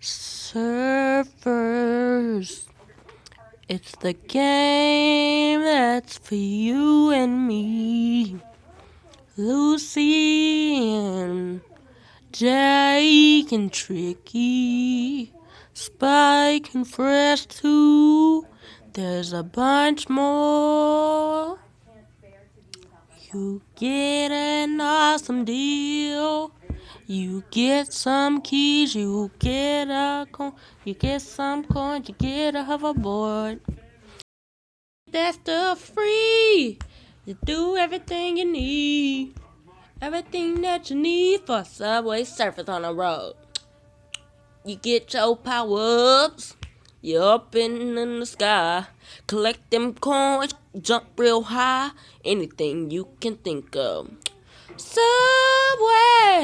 Surfers. It's the game that's for you and me. Lucy and Jake and Tricky, Spike and Fresh too. There's a bunch more. You get an awesome deal. You get some keys, you get you get some coins, you get a hoverboard. That stuff free. You do everything you need. Everything that you need for Subway Surfers on the road. You get your power-ups. You're up in the sky. Collect them coins, jump real high. Anything you can think of. Subway!